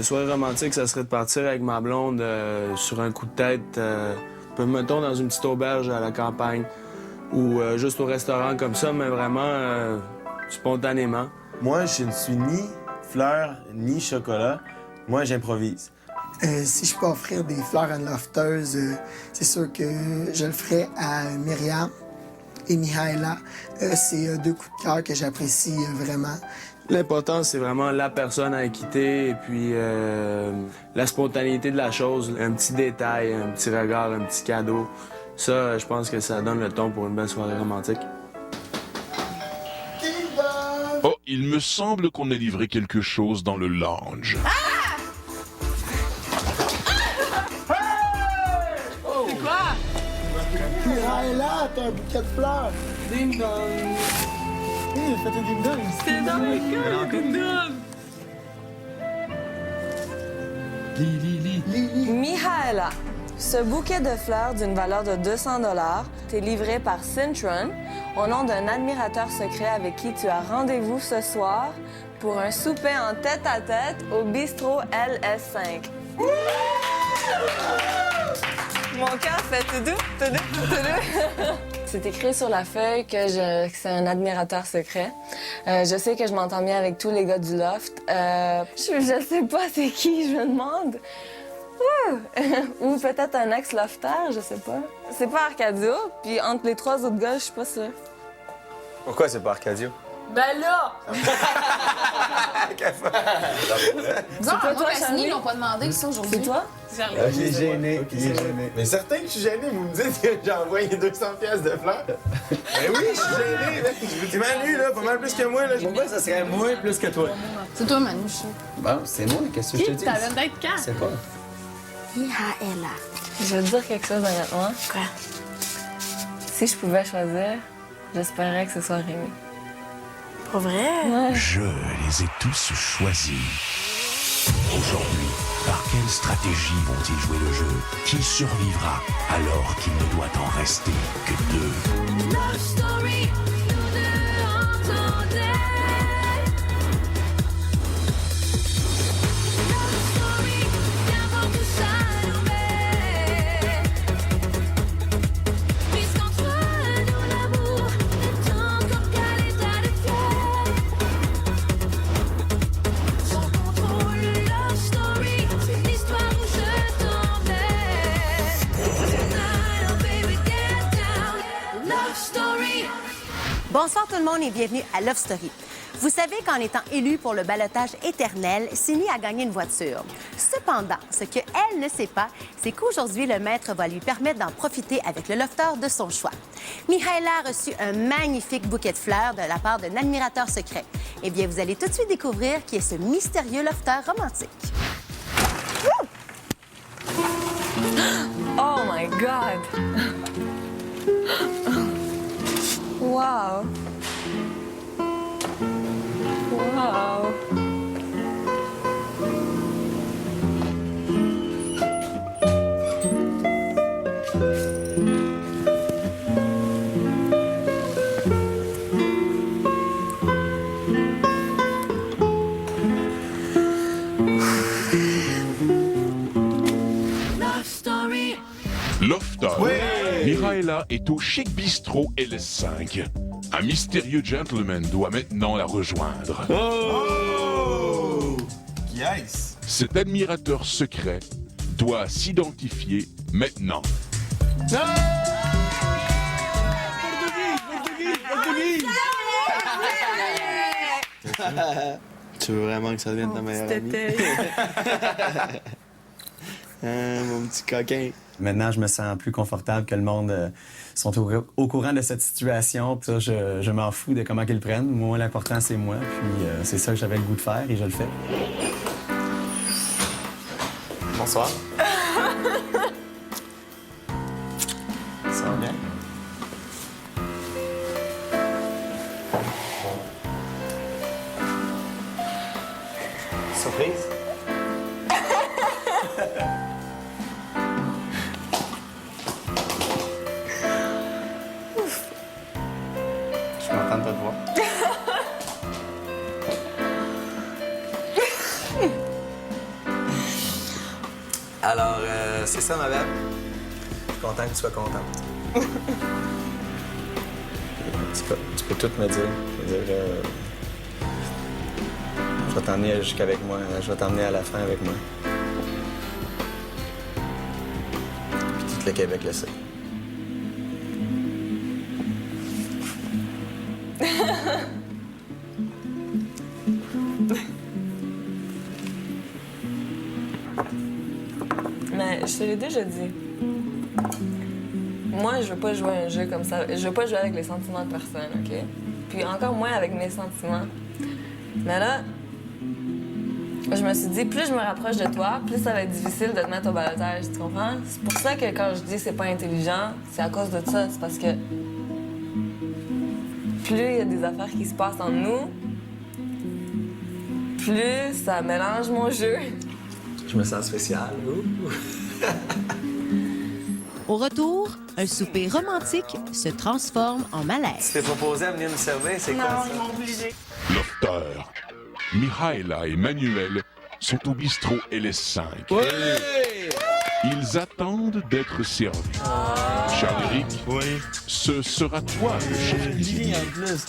Soirée romantique, ça serait de partir avec ma blonde sur un coup de tête, mettons dans une petite auberge à la campagne ou juste au restaurant comme ça, mais vraiment spontanément. Moi, je ne suis ni fleur ni chocolat. Moi, j'improvise. Si je peux offrir des fleurs à une lofteuse, c'est sûr que je le ferai à Myriam et Mihaela. C'est deux coups de cœur que j'apprécie vraiment. L'important, c'est vraiment la personne à quitter et puis la spontanéité de la chose. Un petit détail, un petit regard, un petit cadeau. Ça, je pense que ça donne le ton pour une belle soirée romantique. Oh, il me semble qu'on a livré quelque chose dans le lounge. C'est quoi? Mihaela, t'as un bouquet de fleurs. Ding dong! Hey, faites un ding-dong. C'est dans le cœur, ding-dong! Mihaela, ce bouquet de fleurs d'une valeur de 200 t'est livré par Cintron au nom d'un admirateur secret avec qui tu as rendez-vous ce soir pour un souper en tête-à-tête au bistrot LS5. Mon cœur fait tout doux, tout doux, tout doux. C'est écrit sur la feuille que c'est un admirateur secret. Je sais que je m'entends bien avec tous les gars du loft. Je sais pas c'est qui, je me demande. Ou peut-être un ex-lofter, je sais pas. C'est pas Arcadio, puis entre les trois autres gars, je suis pas sûre. Pourquoi c'est pas Arcadio? Ben là! C'est pas toi, Cassini, Charlie? ils l'ont pas demandé ça aujourd'hui. C'est toi? Il est gêné, il est gêné. Mais certain que je suis gêné, vous me dites que j'ai envoyé 200 pièces de fleurs. Ben oui, je suis gêné, mec. T'es Manu, là, pas mal plus que moi, là. Pourquoi ça serait moi plus que toi? C'est toi, Manouche. Bon, c'est moi, qu'est-ce que je te dis? Ça vient d'être quand? C'est pas. Mihaela. Je vais te dire quelque chose honnêtement. Quoi? Si je pouvais choisir, j'espérais que ce soit Rémi. Pour vrai? Je les ai tous choisis. Aujourd'hui, par quelle stratégie vont-ils jouer le jeu? Qui survivra alors qu'il ne doit en rester que deux? Love story, nous deux entendez. Love story, viens voir tout ça à l'envers. Puisqu'entre nous l'amour est encore qu'à l'état de fièvre. Sans contrôle, love story, c'est une histoire où je t'emmène. Tonight, oh baby, get down. Love story. Bonsoir tout le monde et bienvenue à Love Story. Vous savez qu'en étant élue pour le ballottage éternel, Cindy a gagné une voiture. Cependant, ce qu'elle ne sait pas, c'est qu'aujourd'hui, le maître va lui permettre d'en profiter avec le lofteur de son choix. Mihaela a reçu un magnifique bouquet de fleurs de la part d'un admirateur secret. Eh bien, vous allez tout de suite découvrir qui est ce mystérieux lofteur romantique. Oh my God! Wow! Wow! Love story. Lofter. Mihaela est au Chic Bistrot LS5. Un mystérieux gentleman doit maintenant la rejoindre. Oh! Qui est-ce? Cet admirateur secret doit s'identifier maintenant. Tu veux vraiment que ça devienne ta meilleure amie? Mon petit coquin. Maintenant, je me sens plus confortable que le monde sont au courant de cette situation. Puis ça, je m'en fous de comment qu'ils le prennent. Moi, l'important, c'est moi. Puis c'est ça que j'avais le goût de faire et je le fais. Bonsoir. Ça va bien? Surprise? Je suis content de te voir. Alors, c'est ça, ma belle. Je suis content que tu sois contente. tu peux tout me dire. Je veux dire, je vais t'emmener jusqu'avec moi. Je vais t'emmener à la fin avec moi. Puis tout le Québec le sait. Mais je te l'ai déjà dit. Moi, je veux pas jouer à un jeu comme ça. Je veux pas jouer avec les sentiments de personne, OK? Puis encore moins avec mes sentiments. Mais là, je me suis dit, plus je me rapproche de toi, plus ça va être difficile de te mettre au balotage, tu comprends? C'est pour ça que quand je dis c'est pas intelligent, c'est à cause de ça. C'est parce que plus il y a des affaires qui se passent entre nous, plus ça mélange mon jeu. Je me sens spécial. Au retour, un souper romantique se transforme en malaise. Tu t'es proposé à venir nous servir, c'est quoi ça? Non, ils m'ont obligé. Lofter, Mihaela et Manuel sont au bistrot LS5. Ils attendent d'être servis. Charles-Éric, ce sera toi le chef cuisinier.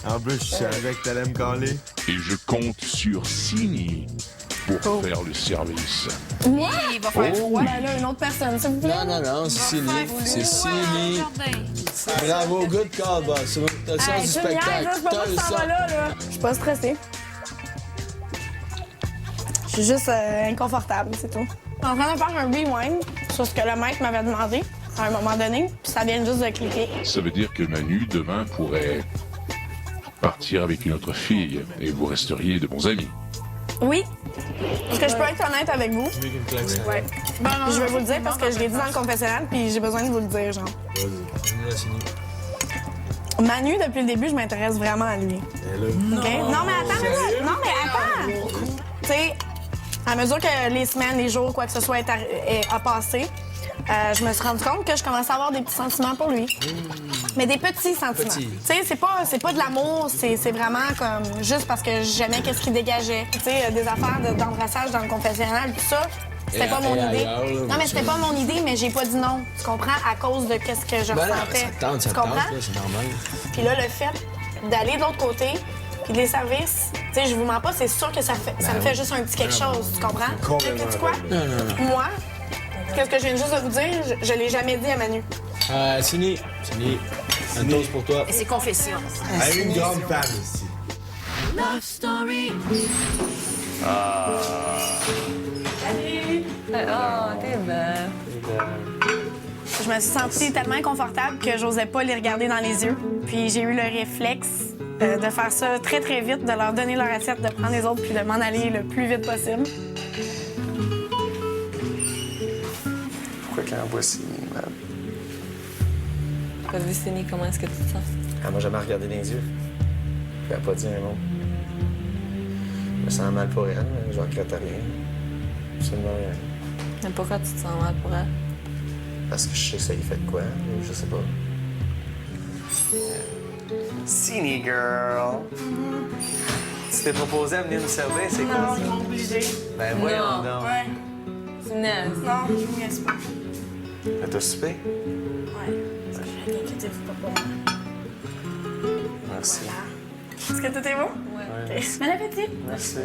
En plus, je savais que t'allais me caler. Et je compte sur Sini pour faire le service. Moi? Il va faire froid. Ben là, une autre personne, s'il vous plaît. Non, c'est Sini. C'est Sini. Bravo, good call, boss. T'as le sens du spectacle. T'as le sens. Je suis pas stressée. Je suis juste inconfortable, c'est tout. Je suis en train de faire un rewind sur ce que le maître m'avait demandé à un moment donné, puis ça vient juste de cliquer. Ça veut dire que Manu, demain, pourrait partir avec une autre fille et vous resteriez de bons amis. Oui. Est-ce que je peux être honnête avec vous? Ouais. Je vais vous le dire parce que je l'ai dit dans le confessionnal, puis j'ai besoin de vous le dire, genre. Manu, depuis le début, je m'intéresse vraiment à lui. OK? Non, mais attends, non, mais attends! Tu sais, à mesure que les semaines, les jours, quoi que ce soit a passé, je me suis rendu compte que je commençais à avoir des petits sentiments pour lui. Mais des petits sentiments. Tu sais, c'est pas de l'amour, c'est vraiment comme juste parce que j'aimais qu'est-ce qu'il dégageait. Tu sais, des affaires d'embrassage dans le confessionnal, tout ça. C'était pas mon idée. Non, mais c'était pas mon idée, mais j'ai pas dit non. Tu comprends? À cause de qu'est-ce que je ressentais. Tu comprends? C'est normal. Puis là, le fait d'aller de l'autre côté, puis de les services, tu sais, je vous mens pas, c'est sûr que ça me fait juste un petit quelque chose. Tu comprends? Sais-tu quoi? Moi, qu'est-ce que je viens juste de vous dire, je l'ai jamais dit à Manu. Sini, un toast pour toi. Et c'est confession. Elle est une grande femme ici. Love Story. Oh, t'es belle. Je me suis sentie tellement inconfortable que j'osais pas les regarder dans les yeux. Puis j'ai eu le réflexe de faire ça très, très vite, de leur donner leur assiette, de prendre les autres puis de m'en aller le plus vite possible. Pourquoi qu'un voici, man? Vas-y, Sini, comment est-ce que tu te sens? Elle m'a jamais regardé dans les yeux. Elle a pas dit un mot. Je me sens mal pour elle, mais je regrette rien. Absolument rien. Mais pourquoi tu te sens mal pour elle? Parce que je sais que ça y fait de quoi, je sais pas. Sini girl! Tu t'es proposé à venir nous servir, c'est quoi ça? Non, ils m'ont obligé. Ben voyons Non. donc. Ouais. Tu niaises. Non, je vous niaise pas. T'as soupé? Ouais. Inquiétez-vous pas pour moi. Merci. Est-ce que tout est bon? Ouais. OK. Bon appétit. Merci.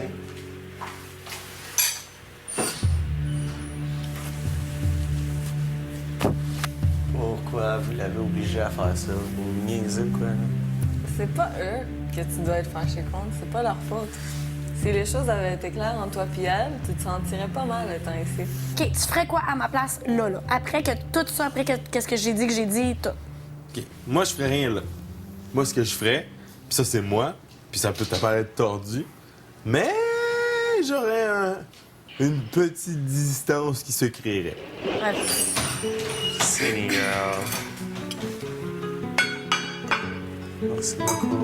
Pourquoi vous l'avez obligé à faire ça? Vous niaisez quoi, là? C'est pas eux que tu dois être fâché contre, c'est pas leur faute. Si les choses avaient été claires entre toi et elle, tu te sentirais pas mal étant ici. OK, tu ferais quoi à ma place, là? Après que tout ça, après qu'est-ce que j'ai dit, tout. OK. Moi, je ferais rien là. Moi, ce que je ferais, puis ça, c'est moi, puis ça peut t'apparaître tordu, mais j'aurais une petite distance qui se créerait. Ouais. Sini girl. Merci beaucoup.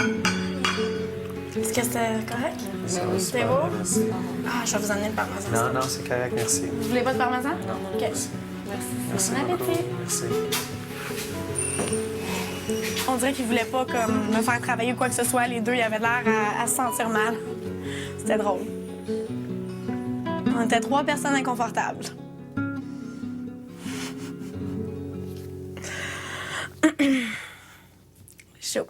Est-ce que c'est correct? Ça va C'est super, beau? merci. Ah, je vais vous amener le parmesan. Non, non, c'est correct, merci. Vous voulez pas de parmesan? Non, OK. merci. Merci Bon beaucoup. appétit. Merci. On dirait qu'ils voulaient pas comme me faire travailler ou quoi que ce soit. Les deux, ils avaient l'air à se sentir mal. C'était drôle. On était 3 personnes inconfortables. Chaud.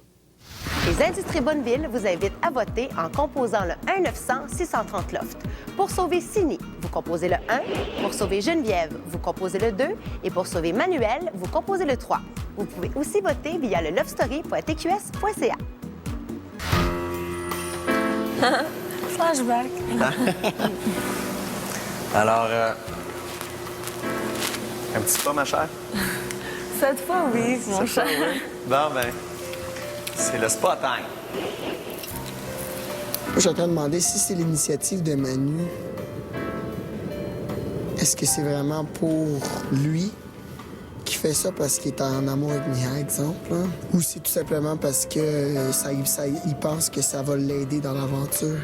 Les Industries Bonneville vous invitent à voter en composant le 1-900-630 Loft. Pour sauver Sini, vous composez le 1. Pour sauver Geneviève, vous composez le 2. Et pour sauver Manuel, vous composez le 3. Vous pouvez aussi voter via le lovestory.tqs.ca. Flashback. Alors, un petit pas, ma chère? Cette fois, oui, mon Cette fois, cher. oui. Bon, ben, c'est le spa time. Moi, je suis en train de demander si c'est l'initiative de Manu. Est-ce que c'est vraiment pour lui qui fait ça parce qu'il est en amour avec Mia, exemple? Hein? Ou c'est tout simplement parce que il pense que ça va l'aider dans l'aventure?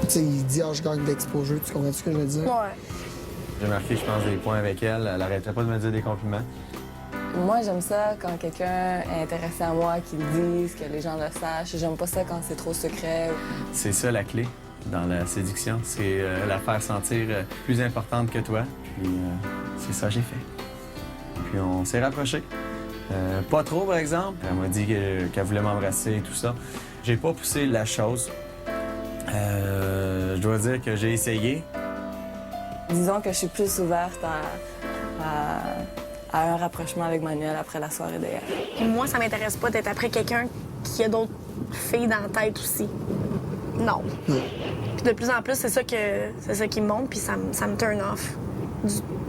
Tu sais, il dit « Ah, je gagne d'exposure », tu comprends ce que je veux dire? Ouais. J'ai marqué, je pense, des points avec elle. Elle arrêtait pas de me dire des compliments. Moi, j'aime ça quand quelqu'un est intéressé à moi, qu'il le dise, que les gens le sachent. J'aime pas ça quand c'est trop secret. C'est ça la clé dans la séduction, c'est la faire sentir plus importante que toi. Puis c'est ça que j'ai fait. Puis on s'est rapprochés. Pas trop, par exemple. Elle m'a dit qu'elle voulait m'embrasser et tout ça. J'ai pas poussé la chose. Je dois dire que j'ai essayé. Disons que je suis plus ouverte à un rapprochement avec Manuel après la soirée d'hier. Moi, ça m'intéresse pas d'être après quelqu'un qui a d'autres filles dans la tête aussi. Non. Puis de plus en plus, c'est ça qui me monte, puis ça me turn off.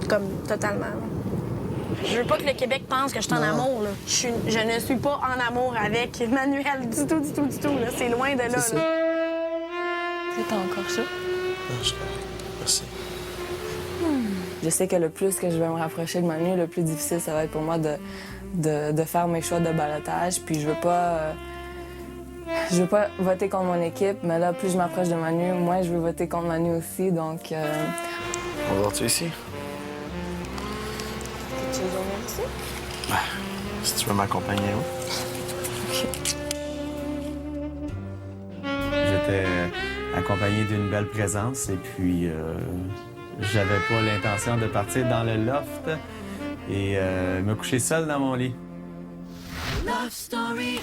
Comme totalement. Je veux pas que le Québec pense que je suis en amour. Là. Je ne suis pas en amour avec Manuel du tout. Là. C'est loin de là. C'est ça. T'es encore chaud? Je suis correct. Merci. Je sais que le plus que je vais me rapprocher de Manu, le plus difficile, ça va être pour moi de faire mes choix de balotage. Puis je veux pas voter contre mon équipe, mais là, plus je m'approche de Manu, moins je veux voter contre Manu aussi, donc... On va voir-tu ici? Quelque chose à dire ici? Si tu veux m'accompagner, oui. J'étais accompagné d'une belle présence et puis j'avais pas l'intention de partir dans le loft et me coucher seul dans mon lit. Love Story.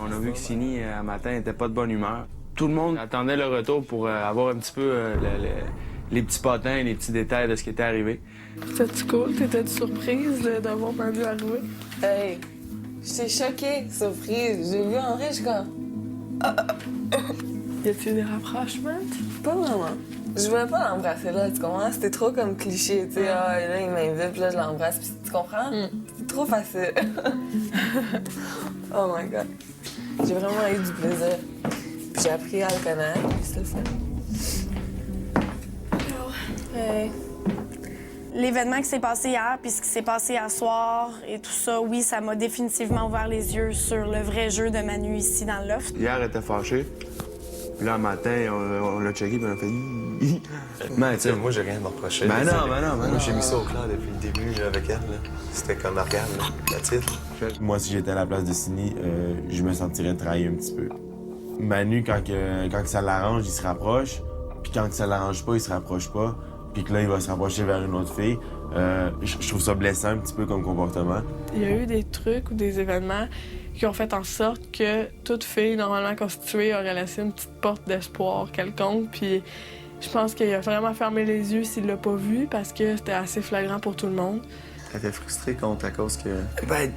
On a vu que Sini, un matin, n'était pas de bonne humeur. Tout le monde attendait le retour pour avoir un petit peu les petits potins, les petits détails de ce qui était arrivé. C'était-tu cool? T'étais-tu surprise d'avoir Manu arriver? Hey, j'étais choquée, surprise. J'ai vu Henri, je suis comme... Y a-t-il des rapprochements? Pas vraiment. Je voulais pas l'embrasser là, tu comprends? C'était trop comme cliché, tu sais. Ah, et là, il m'invite, puis là, je l'embrasse, puis tu comprends? C'est trop facile. Oh my God. J'ai vraiment eu du plaisir. Puis j'ai appris à le connaître, puis c'est le fun. Hey. L'événement qui s'est passé hier, puis ce qui s'est passé hier soir et tout ça, oui, ça m'a définitivement ouvert les yeux sur le vrai jeu de Manu ici dans le loft. Hier, elle était fâchée. Puis là, un matin, on l'a checké, puis on a fait... Mais, tu sais, Moi, j'ai rien à me reprocher. Ben non, ben non, ben non. J'ai mis ça au clair depuis le début là, avec elle. là. C'était comme Ariane, la titre. Moi, si j'étais à la place de Sini, je me sentirais trahi un petit peu. Manu, quand ça l'arrange, il se rapproche. Puis quand ça l'arrange pas, il se rapproche pas. Puis que là, il va se rapprocher vers une autre fille. Je trouve ça blessant un petit peu comme comportement. Il y a eu des trucs ou des événements qui ont fait en sorte que toute fille normalement constituée aurait laissé une petite porte d'espoir quelconque. Puis je pense qu'il a vraiment fermé les yeux s'il l'a pas vu parce que c'était assez flagrant pour tout le monde. Elle était frustrée contre à cause que... Ben,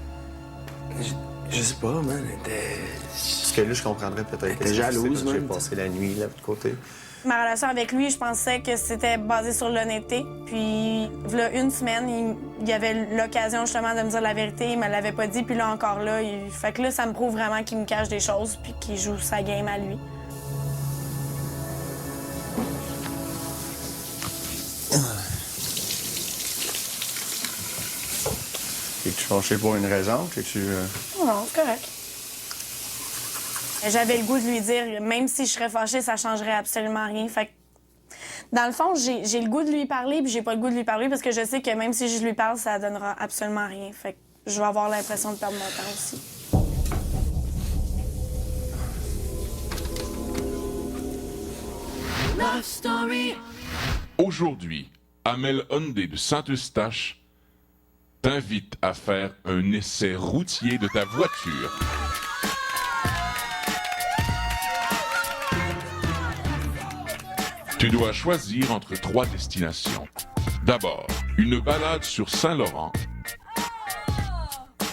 je sais pas, man. Elle était... Parce que là, je comprendrais peut-être était jalouse, que j'ai man. passé la nuit là, de côté. Ma relation avec lui, je pensais que c'était basé sur l'honnêteté. Puis, là, une semaine, il avait l'occasion justement de me dire la vérité. Il me l'avait pas dit. Puis là, encore là, fait que là, ça me prouve vraiment qu'il me cache des choses puis qu'il joue sa game à lui. Es-tu fâché pour une raison? Non, c'est correct. J'avais le goût de lui dire, même si je serais fâchée, ça changerait absolument rien. Fait que, dans le fond, j'ai le goût de lui parler, puis j'ai pas le goût de lui parler parce que je sais que même si je lui parle, ça donnera absolument rien. Fait que je vais avoir l'impression de perdre mon temps aussi. Love Love Story. Aujourd'hui, Amel Hyundai de Saint-Eustache t'invite à faire un essai routier de ta voiture. Tu dois choisir entre 3 destinations. D'abord, une balade sur Saint-Laurent.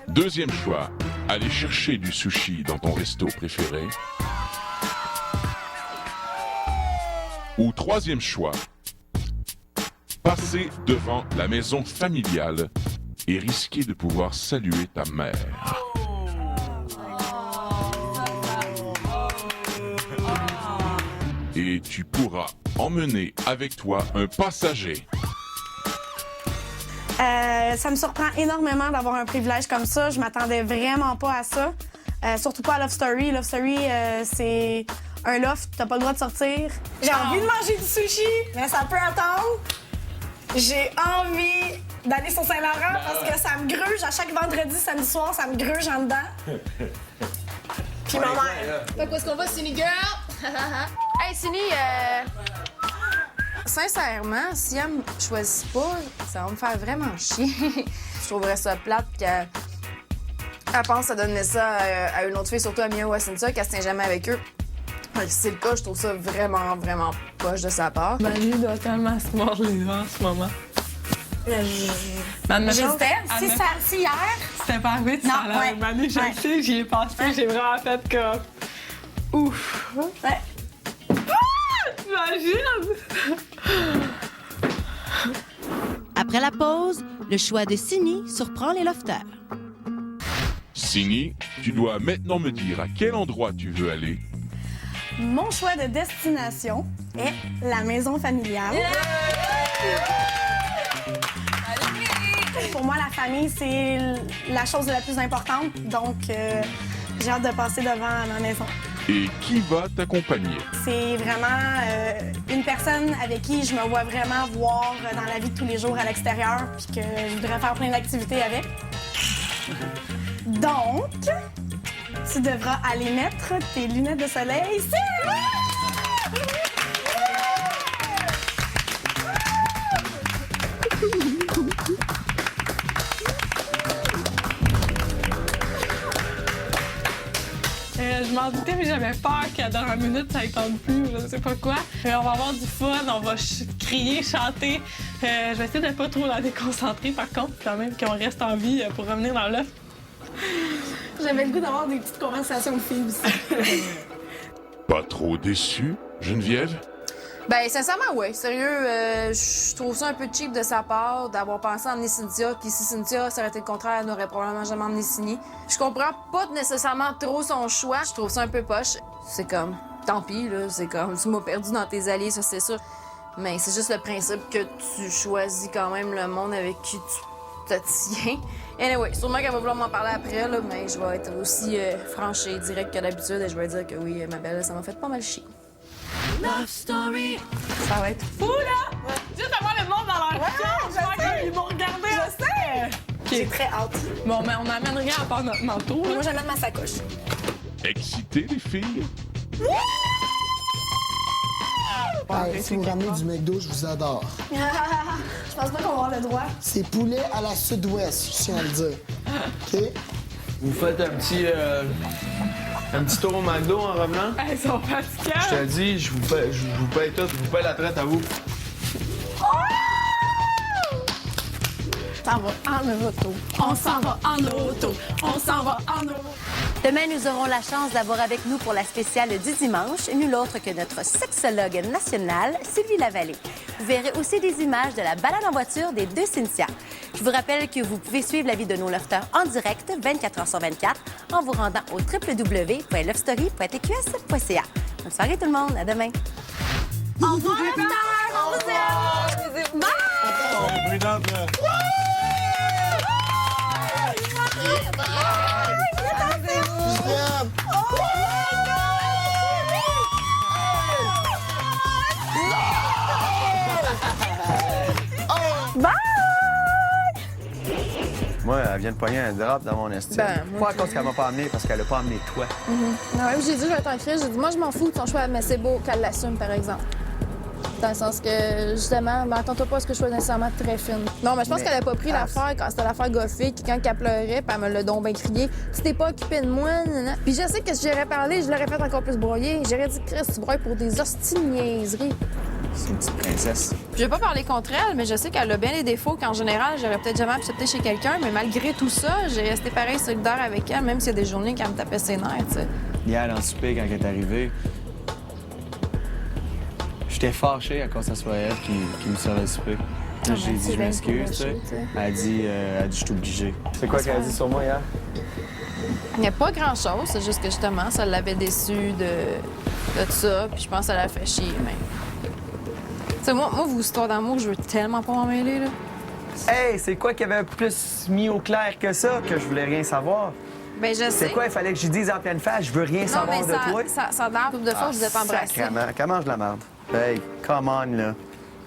Deuxième choix, aller chercher du sushi dans ton resto préféré. Ou troisième choix, passer devant la maison familiale et risquer de pouvoir saluer ta mère. Et tu pourras emmener avec toi un passager. Ça me surprend énormément d'avoir un privilège comme ça. Je m'attendais vraiment pas à ça. Surtout pas à Love Story. Love Story, c'est un loft, t'as pas le droit de sortir. J'ai envie de manger du sushi, mais ça peut attendre. J'ai envie d'aller sur Saint-Laurent parce que ça me gruge. À chaque vendredi, samedi soir, ça me gruge en dedans. Puis ma mère. Fait où est-ce qu'on va, Cindy Girl? Hey, Cindy, sincèrement, si elle me choisit pas, ça va me faire vraiment chier. Je trouverais ça plate qu'elle pense à donner ça à une autre fille, surtout à Mia ou à Cynthia, qu'elle se tient jamais avec eux. Si c'est le cas, je trouve ça vraiment, vraiment poche de sa part. Manu doit tellement se mordre les doigts en ce moment. J'hésitais. Si hier... C'était pas arrivé de ça, là. Manu, je sais, j'y ai pensé, j'ai vraiment fait comme... Ouf! Ouais. Ah! Imagine! Après la pause, le choix de Cindy surprend les lofters. Cindy, tu dois maintenant me dire à quel endroit tu veux aller. Mon choix de destination est la maison familiale. Pour moi, la famille, c'est la chose la plus importante. Donc, j'ai hâte de passer devant ma maison. Et qui va t'accompagner? C'est vraiment une personne avec qui je me vois vraiment voir dans la vie de tous les jours à l'extérieur, puis que je voudrais faire plein d'activités avec. Donc, tu devras aller mettre tes lunettes de soleil ici. Je m'en doutais, mais j'avais peur qu'à dernière minute, ça ne tente plus, je ne sais pas quoi. On va avoir du fun, on va crier, chanter. Je vais essayer de ne pas trop la déconcentrer, par contre, quand même, qu'on reste en vie pour revenir dans l'œuf. J'avais le goût d'avoir des petites conversations de filles aussi. Pas trop déçu, Geneviève? Ben, sincèrement, oui. Sérieux, je trouve ça un peu cheap de sa part d'avoir pensé à emmener Cynthia. Puis si Cynthia, ça aurait été le contraire, elle n'aurait probablement jamais emmené Cindy. Je comprends pas nécessairement trop son choix. Je trouve ça un peu poche. C'est comme, tant pis, là. C'est comme, tu m'as perdu dans tes alliés, ça, c'est sûr. Mais c'est juste le principe que tu choisis quand même le monde avec qui tu te tiens. Anyway, sûrement qu'elle va vouloir m'en parler après, là, mais je vais être aussi franche et directe que d'habitude et je vais dire que oui, ma belle, ça m'a fait pas mal chier. Love Story. Ça va être fou, là! Juste avoir le monde dans leur cœur, ils vont regarder. Je sais! J'ai très hâte. Bon, mais on n'amène rien à part notre manteau. Moi, j'amène ma sacoche. Excitées, les filles? Si vous ramenez du McDo, je vous adore. Je pense pas qu'on va avoir le droit. C'est poulet à la sud-ouest, je tiens à le dire. OK? Vous faites un petit tour au McDo en revenant? Ils sont fatigants. Je te dis, je vous paye tout, je vous paye la traite à vous. On s'en va en auto. On s'en va en auto. On s'en va en auto. Demain, nous aurons la chance d'avoir avec nous pour la spéciale du dimanche, nul autre que notre sexologue nationale, Sylvie Lavallée. Vous verrez aussi des images de la balade en voiture des deux Cynthia. Je vous rappelle que vous pouvez suivre la vie de nos lofters en direct 24 heures sur 24 en vous rendant au www.lovestory.tqs.ca. Bonne soirée tout le monde, à demain. Au revoir, lofters! On vous aime! Bye! Moi, elle vient de pogner un drop dans mon estime. Pas à cause qu'elle m'a pas amené, parce qu'elle a pas amené toi. Non, j'ai dit, je vais être en crise. J'ai dit, moi, je m'en fous de son choix, mais c'est beau qu'elle l'assume, par exemple. Dans le sens que, justement, attends-toi pas à ce que je sois nécessairement très fine. Non, mais je pense qu'elle a pas pris l'affaire quand c'était l'affaire gothique, quand elle pleurait, puis elle me l'a donc bien crié. Tu t'es pas occupé de moi, nanana. Puis je sais que si j'aurais parlé, je l'aurais fait encore plus broyer. J'aurais dit, Chris, tu broyes pour des hosties de niaiseries. C'est une petite princesse. Je vais pas parler contre elle, mais je sais qu'elle a bien des défauts qu'en général, j'aurais peut-être jamais accepté chez quelqu'un, mais malgré tout ça, j'ai resté pareil solidaire avec elle, même s'il y a des journées qu'elle me tapait ses nerfs, tu sais. Hier, dans le souper, quand elle est arrivée, j'étais fâché à cause que ce soit elle qui me servait le souper. Là, j'ai dit, je m'excuse, tu sais. Elle a dit, je suis obligé. C'est quoi qu'elle a dit sur moi hier? Il n'y a pas grand-chose, c'est juste que justement, ça l'avait déçue de ça, puis je pense que ça l'a fait chier, mais... Tu sais, moi, vos histoires d'amour, je veux tellement pas m'en mêler, là. Hey, c'est quoi qu'il y avait plus mis au clair que ça, que je voulais rien savoir? Ben, je sais. C'est quoi, il fallait que je dise en pleine face, je veux rien savoir mais de toi? ça a l'air couple de fois que vous êtes embrassés. Sacrément, comment je la merde? Hey, come on, là.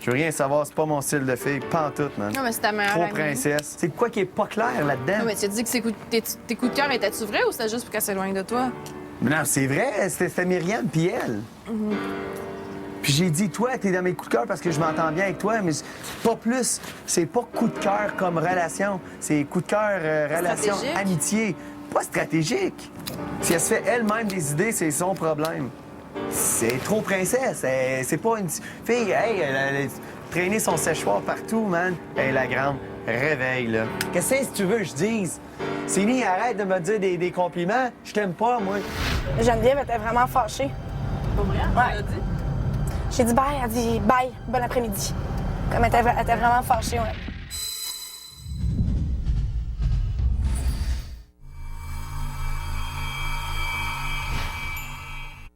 Je veux rien savoir, c'est pas mon style de fille, pas en tout, man. Non, mais c'est ta meilleure Trop amie. princesse. C'est quoi qui est pas clair là-dedans? Non, mais tu as dit que tes coups de cœur étaient-tu vrais ou c'était juste pour qu'elle s'éloigne de toi? Non, c'est vrai, c'était Myriam puis elle. Puis j'ai dit, toi, t'es dans mes coups de cœur parce que je m'entends bien avec toi, mais pas plus. C'est pas coup de cœur comme relation. C'est coup de cœur, relation, Stratégique. amitié. Pas stratégique. Si elle se fait elle-même des idées, c'est son problème. C'est trop princesse. C'est pas une fille, hey, elle a traîné son séchoir partout, man. Hey, la grande, réveille, là. Qu'est-ce que tu veux que je dise? Céline, arrête de me dire des compliments. Je t'aime pas, moi. Geneviève était vraiment fâchée. Pas vrai? Ouais. J'ai dit bye, elle a dit bye, bon après-midi. Comme elle était vraiment fâchée, ouais.